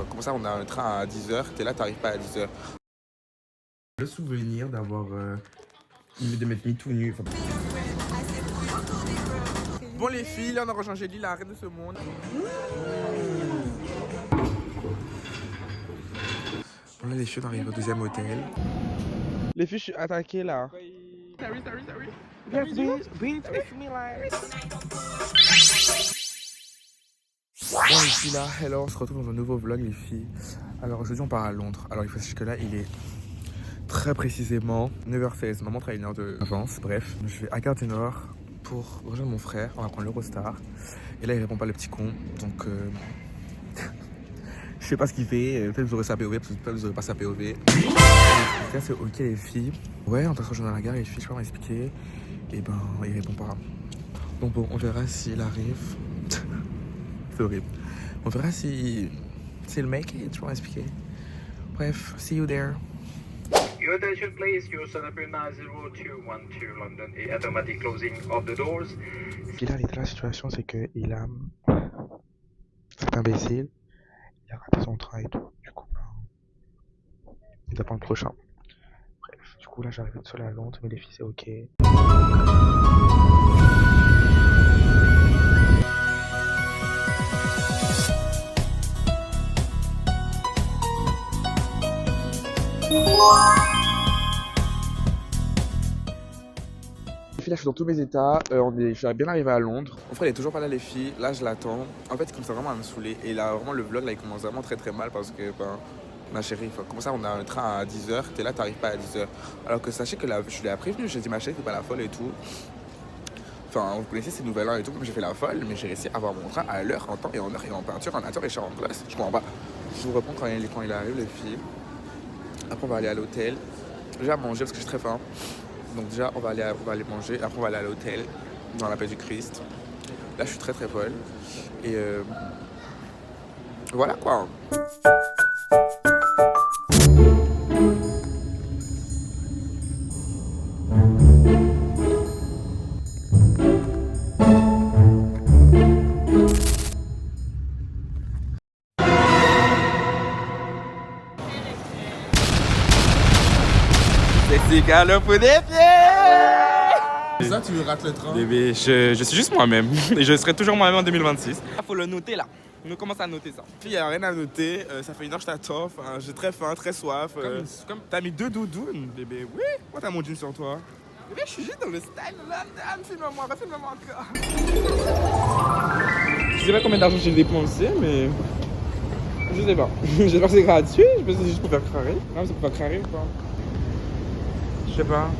comment ça, on a un train à 10h, t'es là, t'arrives pas à 10h. Le souvenir d'avoir de m'être mis tout nu. Enfin, Bon les filles, là on a rejoint Angélie, la reine de ce monde. Bon là les filles on arrive au deuxième hôtel. Les filles je suis attaqué là. Sorry. Yes, beans with me like. Bon les filles là, hello, on se retrouve dans un nouveau vlog les filles. Alors aujourd'hui on part à Londres. Alors il faut savoir que là il est très précisément 9h16. Ma montre a 1 heure d'avance. Bref, je vais à Gare du Nord pour rejoindre mon frère. On va prendre l'Eurostar. Et là il répond pas le petit con. Donc je sais pas ce qu'il fait. Peut-être que vous aurez sa POV, peut-être que vous aurez pas sa POV. Là c'est ok les filles. Ouais, on doit se rejoindre à la gare les filles, je sais pas comment expliquer. Et ben il répond pas. Donc bon, on verra s'il arrive. C'est horrible. On verra s'il make it, je sais pas comment expliquer. Bref, see you there. Your attention please, your Singapore 90212 London et automatic closing of the doors. Puis là, la situation, c'est que il a... cet imbécile, il a raté son train et tout. Du coup, il doit prendre le prochain. Bref, du coup, là, j'arrive tout seul à Londres, mais les filles, c'est ok. Là, je suis dans tous mes états, je suis bien arrivé à Londres. Mon frère il est toujours pas là les filles, là je l'attends. En fait il commence vraiment à me saouler et là vraiment le vlog là il commence vraiment très mal parce que ma chérie, comment ça on a un train à 10h, t'es là t'arrives pas à 10h. Alors que sachez que là je l'ai prévenu, j'ai dit ma chérie t'es pas la folle et tout. Enfin vous connaissez ces nouvelles ans et tout, comme j'ai fait la folle, mais j'ai réussi à avoir mon train à l'heure, en temps et en heure et en peinture, en nature et cher en classe. Je comprends pas. Je vous reprends quand il arrive les filles. Après on va aller à l'hôtel. Déjà à manger parce que j'ai très faim. Donc déjà, on va aller manger, après on va aller à l'hôtel, dans la paix du Christ. Là, je suis très folle. Et voilà quoi. C'est galop des pieds. ça, tu me rates le train. Bébé, je suis juste moi-même. Et je serai toujours moi-même en 2026. Il faut le noter là. On commence à noter ça. Il n'y a rien à noter. Ça fait 1 heure que je t'attends. Enfin, j'ai très faim, très soif. Comme t'as mis 2 doudounes, bébé. Oui. Pourquoi t'as mon jean sur toi? Bébé, je suis juste dans le style là. Filme-moi, refilme-moi encore. Je sais pas combien d'argent j'ai dépensé, mais. Je sais pas. J'espère que c'est gratuit. Je pense que c'est juste pour faire crarer. Non, c'est pour faire crarer ou pas? Je sais pas.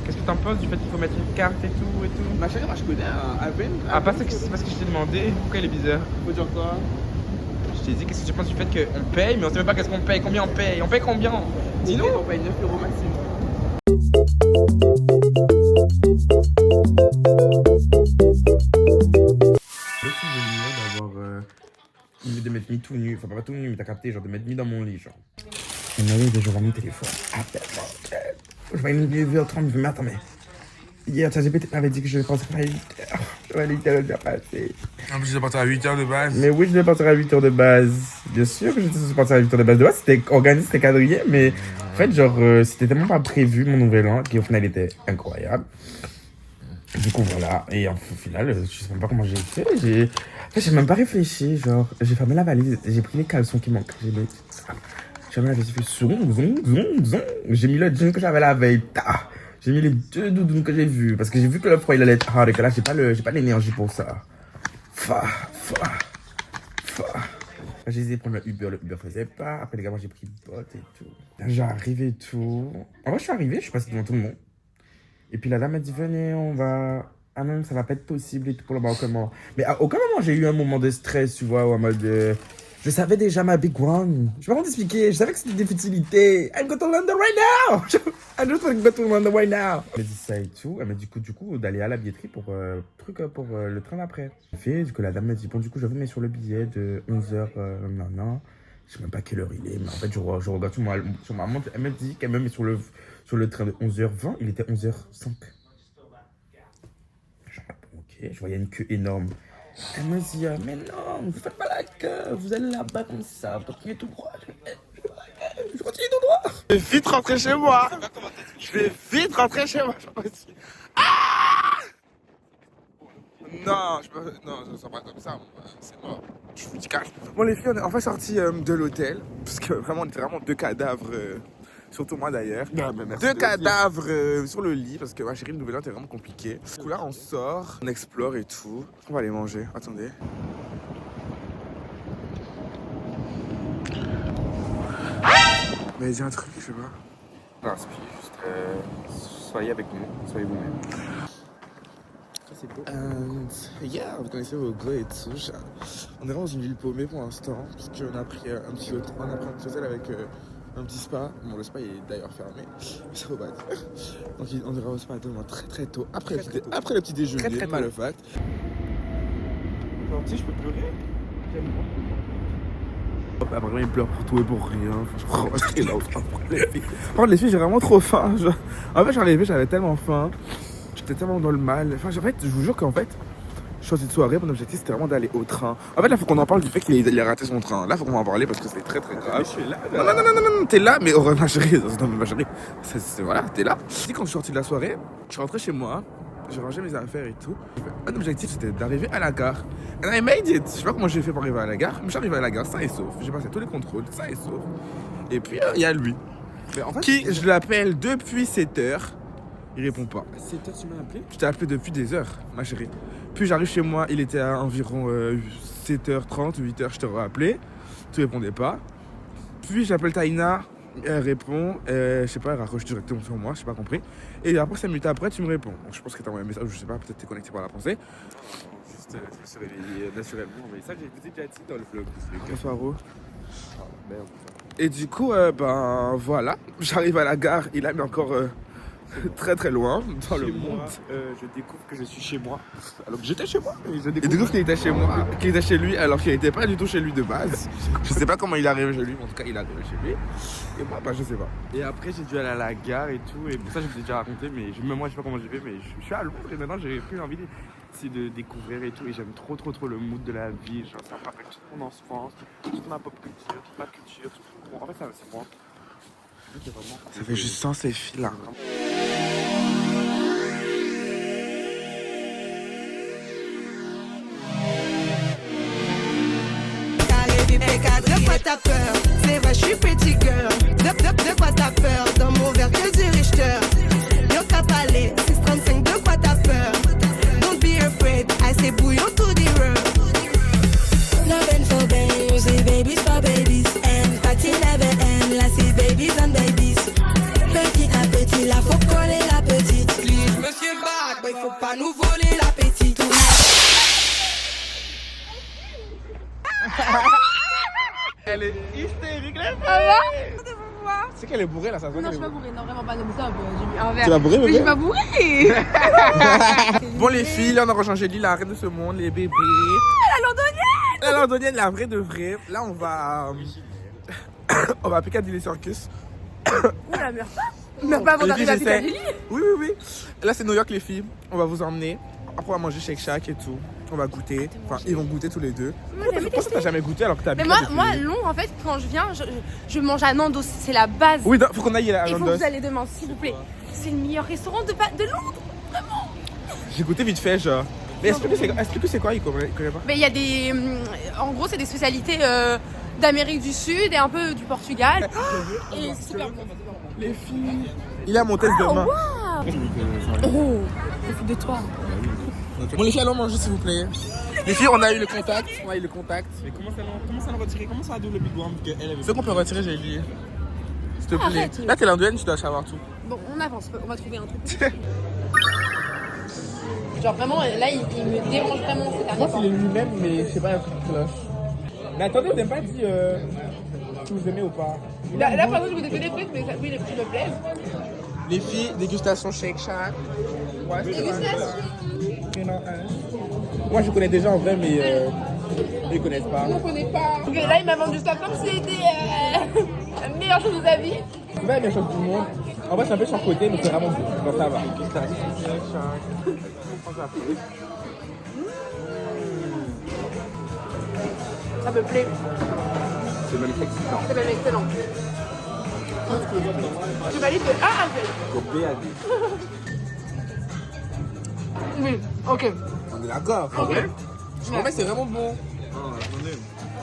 Qu'est-ce que t'en penses du fait qu'il faut mettre une carte et tout et tout? Ma chérie, moi je connais Aven. Ah, pas ça, c'est parce que je t'ai demandé. Pourquoi il est bizarre? Faut dire quoi? Je t'ai dit, qu'est-ce que tu penses du fait qu'on paye, mais on sait même pas qu'est-ce qu'on paye, combien on paye? On paye combien? Dis-nous! On paye 9 € maximum. Le souvenir d'avoir de m'être mis tout nu, enfin pas tout nu, mais t'as capté, genre de m'être mis dans mon lit, genre. Il m'a dit de jouer à mon téléphone. Je vais une 9h30, mais attends, mais. Hier, ChatGPT m'avait dit que je devais partir à 8h. Je vais littéralement déjà passer. En plus, je dois partir à 8h de base. Mais oui, je devais partir à 8h de base. Bien sûr que j'étais censé partir à 8h de base. De base, c'était organisé, c'était quadrillé, mais en fait, genre, c'était tellement pas prévu mon nouvel an, qui au final était incroyable. Du coup, voilà. Et au final, je sais même pas comment j'ai fait. En fait, j'ai même pas réfléchi. Genre, j'ai fermé la valise, j'ai pris les caleçons qui manquent. J'ai fermé la valise, j'ai fait zoom. J'ai mis le jean que j'avais la veille. J'ai mis les 2 doudounes que j'ai vus. Parce que j'ai vu que le froid, il allait être hard et que là, j'ai pas l'énergie pour ça. J'ai essayé de prendre le Uber faisait pas. Après, les gars, moi, j'ai pris le bot et tout. J'ai arrivé et tout. En vrai, je suis arrivé, je suis passé devant tout le monde. Et puis la dame m'a dit, venez, on va... Ah non, ça va pas être possible et tout pour le comment. Mais à aucun moment, j'ai eu un moment de stress, tu vois, ou en mode... Je savais déjà ma big one. Je vais pas comment t'expliquer. Je savais que c'était des futilités. I'm going to London right now. I'm just going to London right now. Elle m'a dit ça et tout. Elle m'a dit du coup d'aller à la billetterie pour le train d'après. Du coup, la dame m'a dit, bon, du coup, je vous mets sur le billet de 11h. Non. Je sais même pas quelle heure il est. Mais en fait, je regarde sur ma montre. Elle m'a dit qu'elle me met sur le train de 11h20. Il était 11h05. Ok, je voyais une queue énorme. Elle me dit, mais non, vous faites pas la queue, vous allez là-bas comme ça, vous continuez tout droit. Je continue tout droit. Je vais vite rentrer chez moi. Je vais vite rentrer chez moi. Ah non, non, je ne sens pas comme ça. C'est mort. Je vous dis cache. Bon, les filles, on est enfin sortis de l'hôtel. Parce que vraiment, on était vraiment deux cadavres. Surtout moi d'ailleurs. Deux cadavres sur le lit. Parce que ma chérie, le nouvel an était vraiment compliqué. Du coup, là, on sort, on explore et tout. On va aller manger. Attendez. Mais dis un truc, je sais pas. Inspire, juste soyez avec nous, soyez vous-même. Ça c'est beau. Yeah, vous connaissez vos gars et tout. On est vraiment dans une ville paumée pour l'instant. Parce qu'on a pris un petit hôtel avec un petit spa. Bon, le spa il est d'ailleurs fermé. C'est au bad. Donc on ira au spa demain très tôt. Après le petit déjeuner, Très mal le fact. Tu sais, je peux pleurer. Apparemment, il pleure pour tout et pour rien. Par contre, les filles, j'ai vraiment trop faim. En fait, j'arrivais, j'avais tellement faim. J'étais tellement dans le mal. Enfin, en fait, je vous jure qu'en fait, je suis dans cette soirée, mon objectif c'était vraiment d'aller au train. En fait, là, il faut qu'on en parle du fait qu'il a raté son train. Là, il faut qu'on en parle parce que c'est très grave. Je suis là. Non, t'es là, mais ma chérie, voilà, t'es là. Quand je suis sorti de la soirée, je suis rentré chez moi. J'ai rangé mes affaires et tout. Un objectif c'était d'arriver à la gare. And I made it. Je sais pas comment j'ai fait pour arriver à la gare, mais je suis arrivé à la gare sain et sauf. J'ai passé tous les contrôles, sain et sauf. Et puis il y a lui. Mais en fait, Qui, je l'appelle depuis 7h. Il répond pas. 7h, tu m'as appelé? Je t'ai appelé depuis des heures, ma chérie. Puis j'arrive chez moi, il était à environ 7h30, 8h, je te rappelé. Tu répondais pas. Puis j'appelle Taïna. Elle répond, je sais pas, elle raccroche directement sur moi, je sais pas compris. Et après 5 minutes après, tu me réponds. Donc je pense que t'as envoyé un message, je sais pas, peut-être t'es connecté par la pensée. Juste, je me suis réveillé naturellement, mais ça, j'ai déjà dit dans le vlog. Bonsoir, Ro. Ah, merde. Et du coup, ben voilà, j'arrive à la gare, il a mis encore très loin dans le monde. Je découvre que je suis chez moi. Alors que j'étais chez moi. Et découvre qu'il était chez moi, qu'il était chez lui, alors qu'il n'était pas du tout chez lui de base. Je sais pas comment il est arrivé chez lui, mais en tout cas, il est arrivé chez lui. Et moi, bah, je sais pas. Et après, j'ai dû aller à la gare et tout. Et bon, ça, je vous ai déjà raconté, mais même moi, je sais pas comment j'ai fait, mais je suis à Londres et maintenant, j'ai plus envie de découvrir et tout. Et j'aime trop le mood de la vie. Genre, ça me rappelle toute mon enfance, toute ma pop culture, toute ma culture. Tout. Bon, en fait, c'est moi. Ça fait juste sens ces filles là. De quoi t'as peur? C'est vrai, je suis petit girl. De quoi t'as peur? Dans mon verre que du Richter. Yo Capalé, 635, de quoi t'as peur? Don't be afraid, I say bouillon to the road. Loving for babes, c'est babies for babies. And party never end, là c'est babies and babies. Petit à petit, là faut coller la petite. Please, monsieur Bad, boy, faut pas nous voler l'appétit. Elle est hystérique, la fille. Ah bon? De vous voir. C'est qu'elle est bourrée là, ça se voit. Non, je suis pas bourrée, non, vraiment pas comme ça. J'ai bu un verre. Tu vas bourrer, mais je bébé? suis pas bourrée. Bon, les filles, là, on a rechangé l'île, la reine de ce monde, les bébés. La londonienne. La londonienne, la vraie de vraie. Là, on va. On va à Piccadilly Circus. Oula, meurs pas. Meurs pas avant Les filles, d'arriver à j'essaie. Piccadilly. Oui. Là, c'est New York, les filles. On va vous emmener. Après, on va manger Shake Shack et tout. On va goûter. Enfin, ils vont goûter tous les deux. Pourquoi t'as jamais goûté alors que t'as Mais habité moi, depuis- Londres, en fait, quand je viens, je mange à Nandos. C'est la base. Oui, faut qu'on aille à Il faut que Nandos. vous allez demain, s'il vous plaît. C'est le meilleur restaurant de Londres. J'ai goûté vite fait, genre. Mais explique c'est quoi, il connaît pas. Mais il y a des. En gros, c'est des spécialités d'Amérique du Sud et un peu du Portugal. Et c'est super bon. Les filles. Il est à mon test demain. Oh, je fous de toi. Bon, les filles, allons manger, s'il vous plaît. Les filles, on a eu le contact. Mais comment ça l'a retiré? Comment ça a double big one? Ce qu'on peut retirer, j'ai dit. S'il te plaît. Arrête. Là, t'es l'Indienne, tu dois savoir tout. Bon, on avance, on va trouver un truc. Genre vraiment, là, il me dérange vraiment ces derniers temps. est lui-même, mais je sais pas, un truc qui cloche. Mais attendez, vous n'avez pas dit si vous aimez ou pas. Là, par exemple, je vous ai fait des trucs, mais ça, oui, les petits me plaisent. Les filles, dégustation Shake Shack. Ouais, Dégustation. il y en a un. Moi, je connais déjà en vrai, mais ils connaissent pas. On ne connaît pas. Donc là, il m'a vendu ça comme si c'était la meilleure chose de sa vie. C'est pas la meilleure chose du monde. En vrai, c'est un peu sur côté, mais c'est vraiment bon. Donc ça va. Ça me plaît. C'est même excitant. C'est même excellent. Je valide de A à Z. De B à D. Oui, ok. On est d'accord. Ok. Je promets, c'est vraiment bon. Oh, attendez.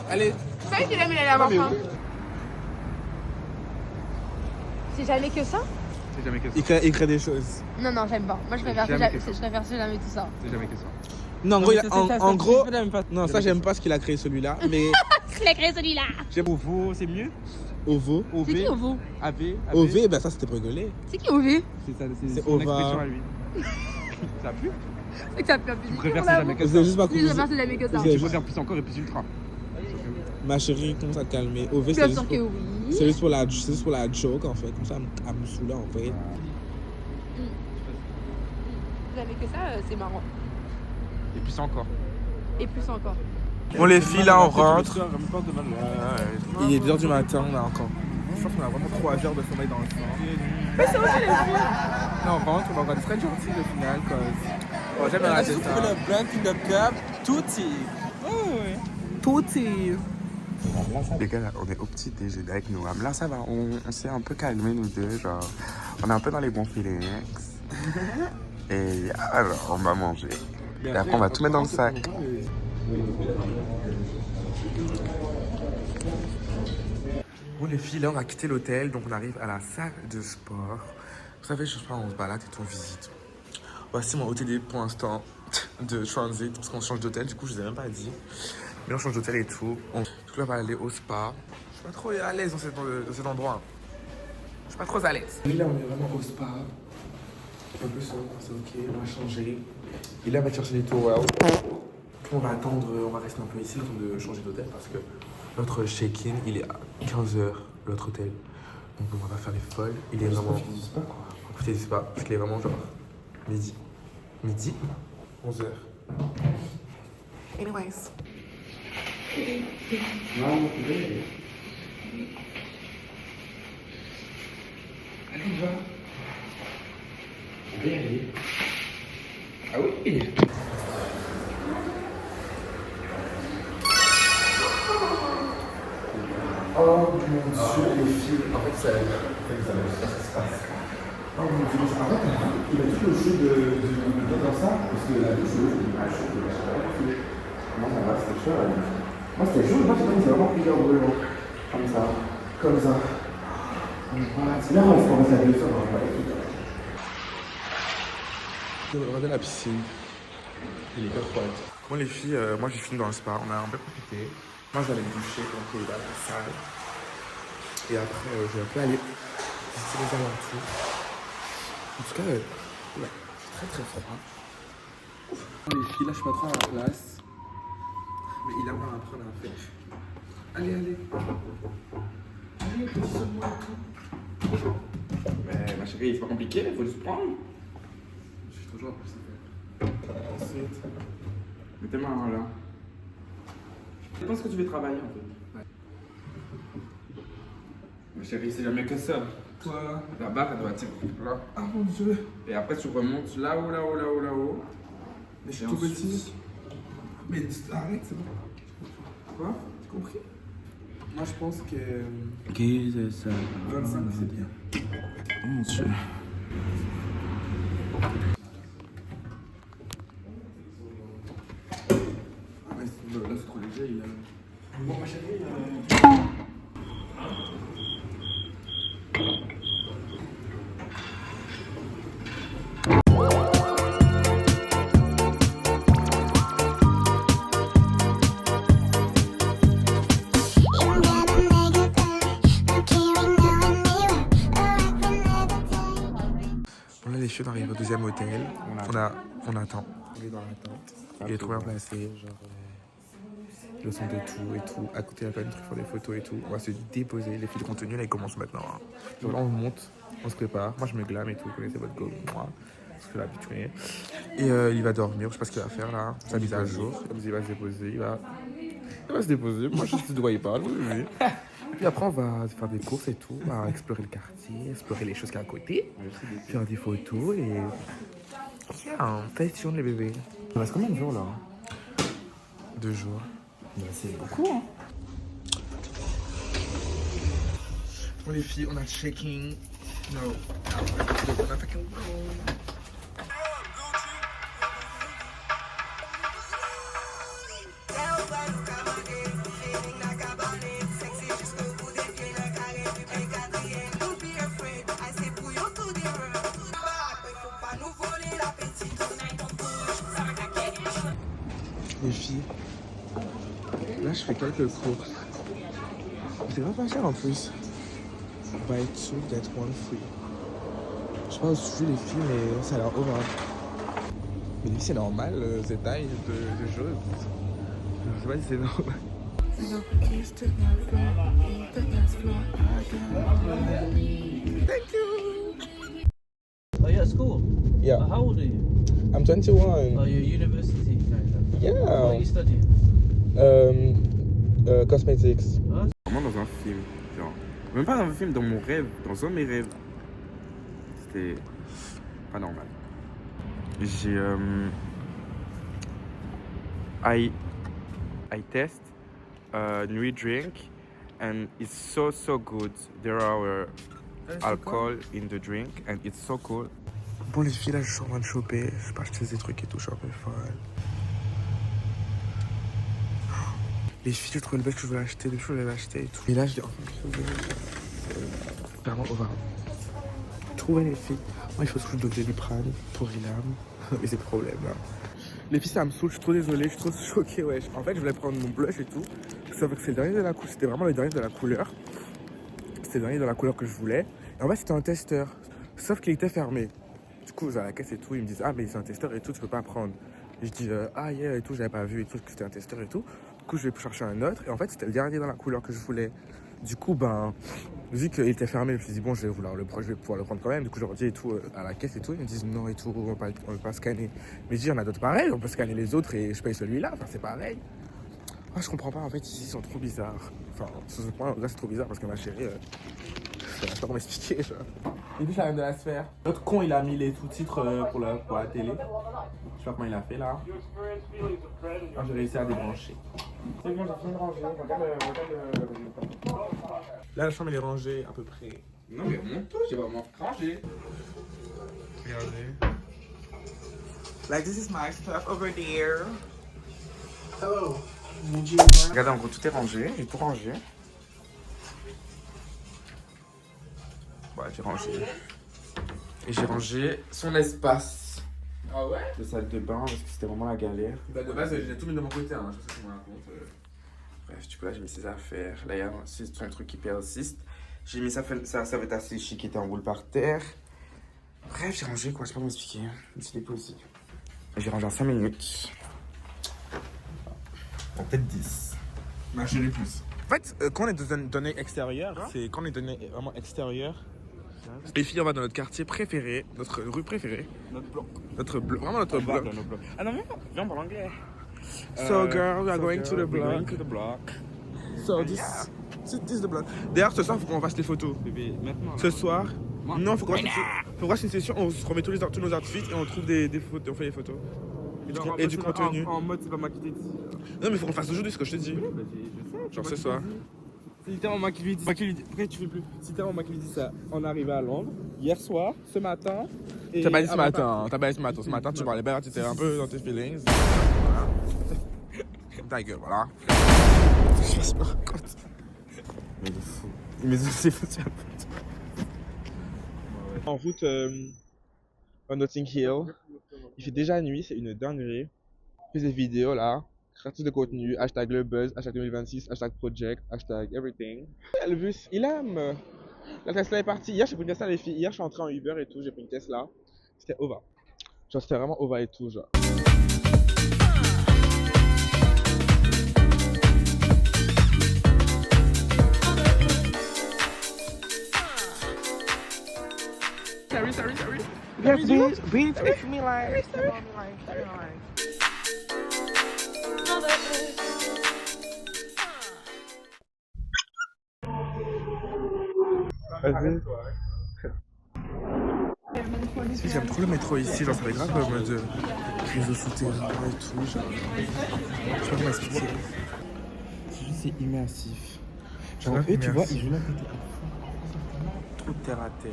Allez. Vous savez qu'il aime, il allait avoir faim. C'est jamais que ça? C'est jamais que ça. Il crée des choses. Non, non, j'aime pas. Moi, je préfère Jamais jamais, que ça. je préfère jamais tout ça. C'est jamais que ça. Non, en gros, en gros, pas. non, ça j'aime pas ce qu'il a créé celui-là, mais Il a créé celui-là. j'aime Ovo, c'est mieux. Ovo. C'est qui Ovo? AB. OV, ben ça c'était pour rigoler. C'est qui Ov? C'est son Ova. expression à lui. Ça a plu. C'est que ça peut plus. Je préfère c'est jamais que ça. C'est juste pas Oui, je cool. préfère c'est jamais que ça. C'est- Je préfère plus encore et plus ultra. Ma chérie, comment ça te calmer? OV, Bien sûr que oui. c'est juste pour la joke en fait. Comme ça, à me saouler en vrai. Jamais que ça, c'est marrant. Et plus encore. Et plus encore. Bon, les filles, là, on rentre. Il est 2h du matin, on a encore. Je pense qu'on a vraiment 3 heures de sommeil dans le sang. Là, on rentre, on va regarder Stranger Things au final. Oh, j'aime regarder ça. blunt in the cup, tutti. Tutti. Les gars, là, on est au petit déjeuner avec nous. Là, ça va, on s'est un peu calmé, nous deux. Genre, on est un peu dans les bons feelings. Et alors, on va manger. Et après, on va tout mettre dans le sac. Bon, les filles, là, on a quitté l'hôtel. Donc, on arrive à la salle de sport. Vous savez, je sais pas, on se balade et tout, on visite. Voici mon hôtel pour l'instant de transit. Parce qu'on change d'hôtel, du coup, je vous ai même pas dit. Mais on change d'hôtel et tout. Du coup, là, on va aller au spa. Je suis pas trop à l'aise dans cet endroit. Je suis pas trop à l'aise. Et là, on est vraiment au spa. Un peu sombre, c'est ok, on va changer. Et là, on va chercher les towels. On va attendre, on va rester un peu ici, le temps de changer d'hôtel parce que notre check-in, il est à 15h, l'autre hôtel. Donc on va pas faire les folles. Il est vraiment. On va profiter du spa parce qu'il est vraiment genre midi. Midi 11h. Anyways. Allez, on va. On va y aller. Ah oui. Oh mon dieu, les filles. En fait, ça se passe. Oh mon dieu, en fait, il a tout le jeu de dans ça, parce que la douche, comment ça va, c'était chaud. Moi, c'était chaud, moi, j'ai vraiment plusieurs brûlants. Comme ça. Voilà, c'est là où on commence à aller ça, on va aller tout. Regardez la piscine. Il est hyper froid. Bon, les filles, moi, j'ai fini dans le spa, on a un peu profité. Moi, je vais aller me doucher, donc il va à la salle. Et après, je vais un peu aller visiter les alentours. En tout cas, ouais, c'est très froid. Les filles, là, je suis pas trop à la place. Mais il a moins à prendre à faire. Allez. Allez, petit saumon et tout. Mais ma chérie, c'est pas compliqué, il faut juste prendre. Je suis toujours à plus à faire. Ensuite, mets tes mains là. Je pense que tu veux travailler en fait. Ouais. Ma chérie, c'est jamais que ça. Toi, la barre elle doit être là. Ah mon dieu. Et après tu remontes là-haut. Mais je suis tout petit. Mais arrête, c'est bon. Quoi? Tu compris? Moi je pense que. Qui c'est ça? 25 c'est bien. Oh mon dieu. Ah ouais, là c'est trop léger. Bon ma chérie, Bon là les filles on arrive au deuxième hôtel. On attend. On est dans l'attente. Il est trop bien placé, genre le son de tout et tout. À côté, il y a plein de trucs pour des photos et tout. On va se déposer. Les filles de contenu, là, ils commencent maintenant. Hein. Donc là, on monte, on se prépare. Moi, je me glame et tout. Vous connaissez votre go, moi. Parce que je suis habitué. Et il va dormir. Je sais pas ce qu'il va faire là. Sa mise à jour. Il va se déposer. Il va se déposer. Moi, je ne dois pas. Oui. Puis après, on va faire des courses et tout. On va explorer le quartier, explorer les choses qu'il y a à côté. Faire des photos et. Yeah, passion les bébés. Il reste combien de jours là? 2 jours. C'est beaucoup, hein. Bon les filles, on a checking. No. On a fucking room. Les filles, là je fais quelques courses. C'est pas cher en plus. Buy two, get one free. Je sais pas où je suis les filles, mais ça a l'air over. Mais lui c'est normal, cette taille de choses. Je sais pas si c'est normal. Thank you. Are you at school? Yeah, How old are you? I'm 21. Oh, you're university kind of. What are Yeah. you studying? Cosmetics. Vraiment dans un film, genre. Même pas dans un film, dans mon rêve, dans un de mes rêves. C'était pas normal. J'ai I test a new drink and it's so good. There are alcohol in the drink and it's so cool. Bon les filles, là je suis en train de choper. Je peux acheter des trucs et tout, je suis un peu folle. Les filles, j'ai trouvé le bec que je voulais acheter, les choses je voulais l'acheter et tout. Et là je l'ai enfin trouvé. Vraiment, on va trouver les filles. Moi il faut que je donne des Doliprane pour Ilham. Mais c'est problème là. Les filles ça me saoule, je suis trop désolée, je suis trop choquée, ouais. En fait je voulais prendre mon blush et tout. Sauf que c'est le dernier de la couleur, c'était vraiment le dernier de la couleur. C'était le dernier de la couleur que je voulais. Et en fait c'était un testeur. Sauf qu'il était fermé. Du coup, à la caisse et tout, ils me disent ah mais c'est un testeur et tout, tu peux pas prendre. Et je dis ah yeah et tout, j'avais pas vu et tout que c'était un testeur et tout. Du coup, je vais chercher un autre et en fait, c'était le dernier dans la couleur que je voulais. Du coup, ben vu qu'il était fermé, je me suis dit bon, je vais pouvoir le prendre quand même. Du coup, je leur dis et tout à la caisse et tout, ils me disent non et tout, on va pas scanner. Mais je dis il y en a d'autres pareils, on peut scanner les autres et je paye celui-là. Enfin, c'est pareil. Oh, je comprends pas en fait, ici ils sont trop bizarres. Enfin, sur ce point, là c'est trop bizarre parce que ma chérie, je sais pas comment m'expliquer. Et puis, ça vient de la sphère. L'autre con, il a mis les sous-titres pour la télé. Je sais pas comment il a fait là. Ah, j'ai réussi à débrancher. C'est bon, j'ai fini de ranger. Regarde. Là, la chambre elle est rangée à peu près. Non mais mon tout, j'ai vraiment rangé. Regardez. Like, this is my stuff over there. Oh. Regardez, en gros, tout est rangé, j'ai tout rangé. Ouais, j'ai rangé. Et j'ai rangé son espace Ah ouais? de salle de bain parce que c'était vraiment la galère. Bah, de base, j'ai tout mis de mon côté, hein. Je sais pas si je me raconte. Bref, du coup là j'ai mis ses affaires. Là il y a son truc qui persiste. J'ai mis sa serviette assez chic qui était en boule par terre. Bref, j'ai rangé quoi, je sais pas comment expliquer. Je me suis déposé. J'ai rangé en 5 minutes. Bon, peut-être 10. Ma chérie plus. En fait, quand on est dans une donnée extérieure, c'est quand on est donné vraiment extérieur. Les filles, on va dans notre quartier préféré, notre rue préférée. Notre bloc. Notre bloc, vraiment notre bloc. Ah non, viens, on parle anglais. So girl, we are going to the block. So this is the block. D'ailleurs, ce soir, il faut qu'on fasse les photos. Bébé, maintenant. Ce soir, non, faut qu'on fasse une session, on se remet tous nos outfits et on trouve des photos, on fait les photos. Et du contenu. En mode, c'est pas moi qui t'ai dit. Non, mais il faut qu'on fasse aujourd'hui ce que je te dis. Genre ce soir. C'est littéralement moi qui lui ai dit. Pourquoi tu fais plus? C'est littéralement moi qui lui ai dit ça. On est arrivé à Londres hier soir, ce matin. Et T'as pas dit ce avant- matin, t'as pas dit ce matin. Ce matin, tu parlais bien, tu étais un peu dans tes feelings. Voilà. Ta gueule, voilà. Je me raconte. Mais de fou. Mais c'est fou, c'est un peu. En route à Notting Hill. Il fait déjà nuit, c'est une dinguerie. Je fais des vidéos là, créatrice de contenu, hashtag le buzz, hashtag 2026, hashtag project, hashtag everything. Le bus, il aime. La Tesla est partie. Hier, j'ai pris une Tesla les filles. Hier, je suis entré en Uber et tout, j'ai pris une Tesla. C'était over. Genre, c'était vraiment over et tout, genre. Sorry. Yes, bitch, it's me like. Vas-y. J'aime trop le métro ici, genre ça fait grave en mode réseau souterrain et tout, genre. Je sais pas comment expliquer. c'est immersif. Genre, Grave eux, tu vois, immersif. ils jouent là côté trop de terre à terre.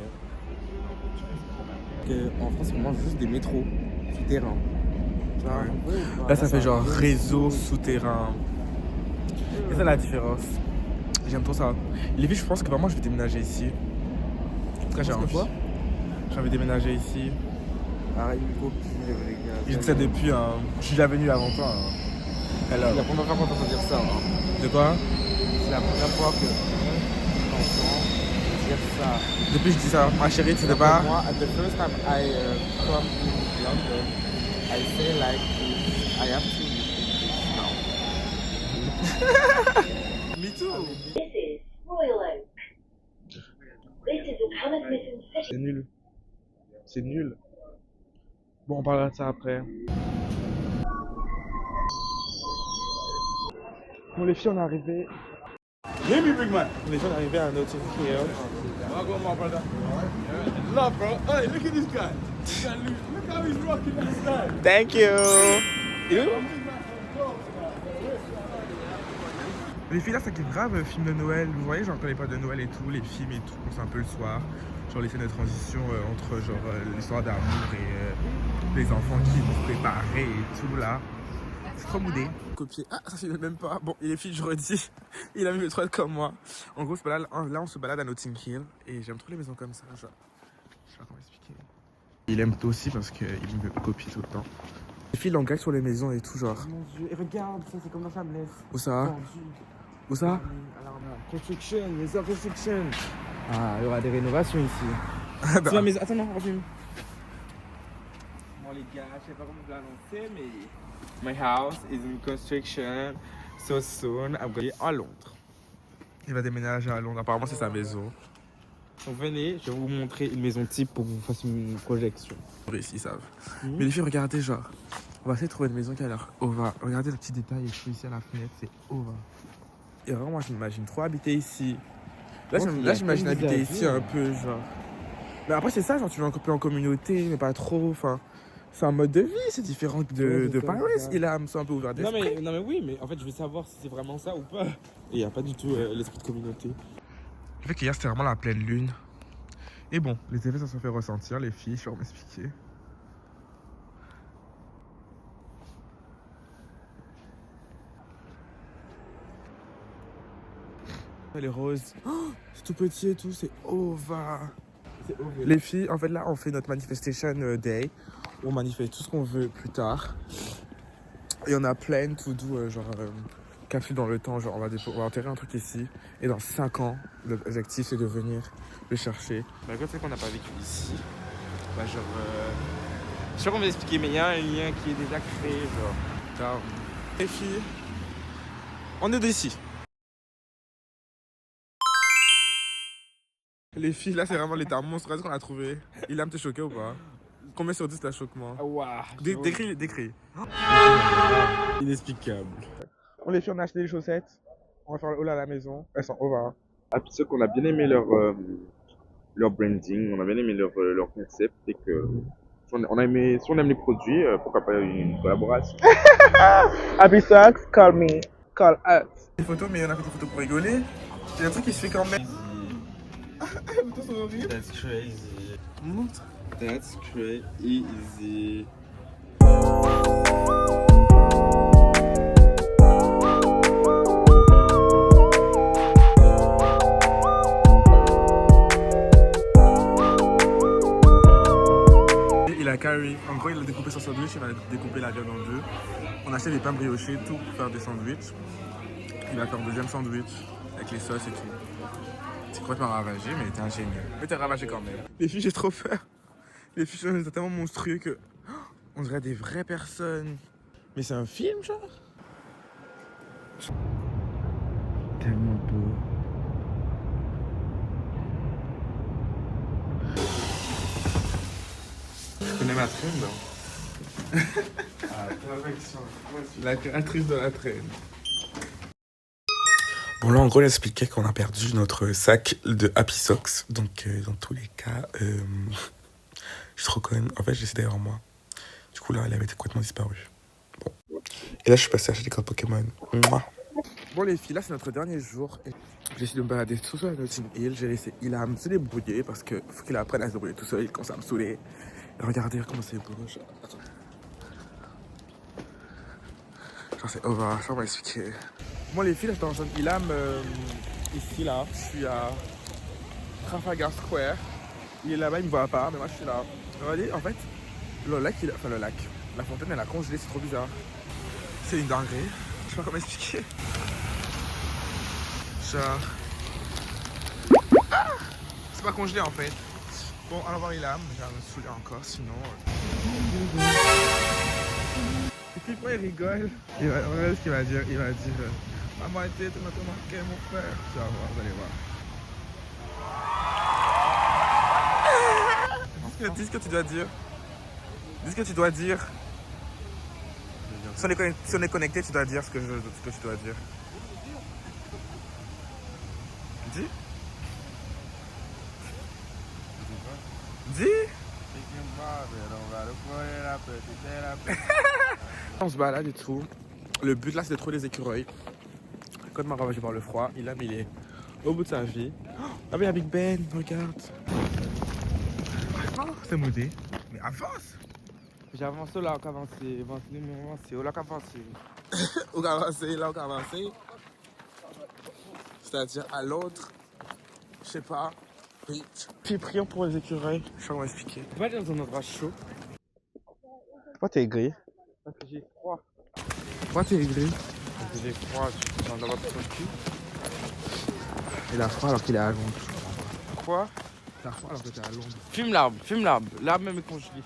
En France, on mange juste des métros souterrains. Tu vois, Ouais. Là, ça fait genre réseau souterrain. C'est ça la différence. J'aime trop ça. Les filles, je pense que vraiment, je vais déménager ici. En tout cas, j'ai Parce que envie. quoi J'ai envie de déménager ici. Arrête, une copine, les gars. Je dis ça depuis. Je suis déjà venu avant toi. C'est la première fois qu'on t'entend dire ça. Hein. De quoi? C'est la première fois que t'entends dire ça. Depuis, je dis ça. Ma chérie, tu sais pas. Moi, the first time I come to London, I say like, I have to live in this now. Me too. This is Royal Oak. This is a Hammersmith City. C'est nul. C'est nul. Bon, on parlera de ça après. Bon, les filles, on est arrivés. Les filles, on est arrivés à Notting Hill. Thank you. Les filles là, ça kiffe grave film de Noël. Vous voyez, j'en connais pas de Noël et tout, les films et tout, c'est un peu le soir. Genre les scènes de transition entre genre l'histoire d'amour et les enfants qui vont se préparer et tout là. C'est trop moudé. Copier. Ah, ça filme même pas. Bon, et les filles, je redis, il a mis le troll comme moi. En gros, là, on se balade à Notting Hill et j'aime trop les maisons comme ça. Genre, je sais pas comment expliquer. Il aime tout aussi parce qu'il me copie tout le temps. Les filles l'engagnent sur les maisons et tout, genre. Mon dieu, et regarde, ça c'est comme dans Fabless. Où ça? Où ça? Construction, les heures construction. Ah, il y aura des rénovations ici. Ah bah. Tu vois, mais attends, non, refilme. Bon, les gars, je sais pas comment vous l'annoncer, mais. My house is in construction. So soon, I'm going à Londres. Il va déménager à Londres. Apparemment, c'est sa maison. Donc venez, je vais vous montrer une maison type pour que vous fassiez une projection. Ici, ils savent. Mais les filles, regardez, genre. On va essayer de trouver une maison qui a l'air ova. Regardez le petit détail écrit ici à la fenêtre, c'est ova. Et vraiment, moi, je m'imagine trop habiter ici. Là, j'imagine habiter ici un peu, genre. Mais après, c'est ça, genre, tu veux un peu en communauté, mais pas trop. Enfin, c'est un mode de vie, c'est différent de Paris. Il a un peu ouvert d'esprit. Non mais oui, mais en fait, je veux savoir si c'est vraiment ça ou pas. Et il n'y a pas du tout l'esprit de communauté. Le fait qu'hier, c'était vraiment la pleine lune. Et bon, les effets, ça se fait ressentir, les filles, je vais m'expliquer. Les roses, oh, c'est tout petit et tout, c'est ova. Les filles, en fait là on fait notre manifestation day. On manifeste tout ce qu'on veut plus tard. Et on a plein to do, genre capsule dans le temps, genre on va enterrer un truc ici. Et dans 5 ans, l'objectif c'est de venir le chercher. Bah comme c'est qu'on n'a pas vécu ici, bah genre... Je sais pas comment vous expliquer, mais il y a un lien qui est déjà créé, genre... Les filles, on est d'ici. Les filles, là, c'est vraiment l'état monstrueux qu'on a trouvé. Ilham, t'es choqué ou pas? Combien sur 10 t'as choquement? Waouh. Décris. Inexplicable. On les filles, on a acheté des chaussettes. On va faire le haul à la maison. Elles sont over. Ah, puis ceux qu'on a bien aimé leur branding, on a bien aimé leur concept. Et que si on aime les produits, pourquoi pas une collaboration? Happy Socks, call me. Call us. Des photos, mais on a fait des photos pour rigoler. C'est un truc qui se fait quand même. Les photos sont horribles. That's crazy. Montre. That's crazy. Il a carry. En gros, il a découpé son sandwich, il va découper la viande en deux. On a acheté des pains briochés, tout pour faire des sandwichs. Il va faire un deuxième sandwich avec les sauces et tout. C'est complètement ravagé, mais t'es un génie. Mais t'es ravagé quand même. Les filles, j'ai trop peur. Les filles sont tellement monstrueux que on dirait des vraies personnes. Mais c'est un film, genre. Tellement beau. Je connais ma traîne, là. La créatrice de la traîne. Bon, là, en gros, elle expliquait qu'on a perdu notre sac de Happy Socks. Donc, dans tous les cas, je suis trop conne. En fait, j'ai laissé derrière moi. Du coup, là, elle avait complètement disparu. Bon. Et là, je suis passé acheter des cartes Pokémon. Mouah. Bon les filles, là c'est notre dernier jour. J'ai essayé de me balader tout seul à Notting Hill. J'ai laissé Ilham se débrouiller parce qu'il faut qu'il apprenne à se débrouiller tout seul. Il commence à me saouler. Et regardez comment c'est beau. Attends. Genre c'est over, ça on va expliquer. Moi les filles, là, je suis dans un Ilham ici là. Je suis à Trafalgar Square. Il est là-bas, il me voit pas, mais moi je suis là. Regardez, en fait, le lac, la fontaine elle a congelé, c'est trop bizarre. C'est une dinguerie. Je sais pas comment expliquer. Genre... Ah, c'est pas congelé en fait. Bon, alors voir Ilham, je vais me saouler encore, sinon... Et puis pourquoi il rigole? On va voir ce qu'il va dire. Il va dire... Maman était, tu m'as remarqué mon frère. Tu vas voir, vous allez voir. Dis ce que tu dois dire. Dis ce que tu dois dire. Si on est connecté, tu dois dire ce que tu dois dire. Dis. Dis. On se balade et tout. Le but là c'est de trouver des écureuils. Quand Mara va voir le froid, il est au bout de sa vie. Ah mais il y a Big Ben, regarde. Oh, c'est modé. Mais avance. J'ai avancé là, on a avancé. Avancé, là, on a avancé. On a avancé, là, on a avancé. C'est-à-dire à l'autre, je sais pas. Puis prions pour les écureuils. Je vais m'expliquer. Tu vas aller dans un endroit chaud. Pourquoi t'es aigri? Parce que j'ai froid. Pourquoi t'es aigri? Parce que j'ai froid, j'ai envie d'avoir ton cul. Il a froid alors qu'il est à Londres. Quoi? Il a froid alors que t'es à Londres. Fume l'arbre. L'arbre même est congelé.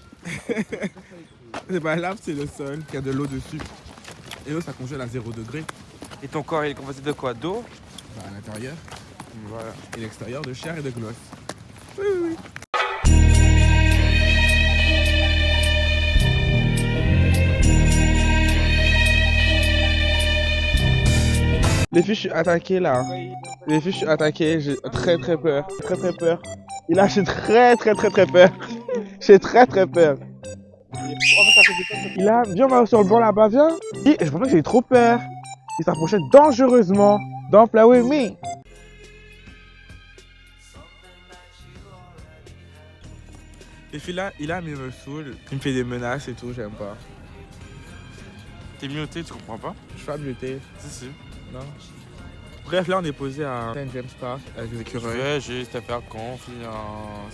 C'est pas l'arbre, c'est le sol qui a de l'eau dessus. Et l'eau ça congèle à 0 degré. Et ton corps il est composé de quoi? D'eau? Bah, à l'intérieur. Voilà. Et l'extérieur de chair et de gloss. Oui, oui, oui. Les filles, je suis attaqué là. Les filles, je suis attaqué. J'ai très peur. Très peur. Et là, j'ai très peur. J'ai très peur. Il a, viens, on va sur le banc là-bas, viens. Et je pensais que j'ai trop peur. Il s'approchait dangereusement. Don't play with me. Les filles là, il me saoule. Il me fait des menaces et tout, j'aime pas. T'es muté, tu comprends pas? Je suis pas muté. Si. Non. Bref, là on est posé à St. James Park avec les écureuils. Ouais, juste à faire confiance.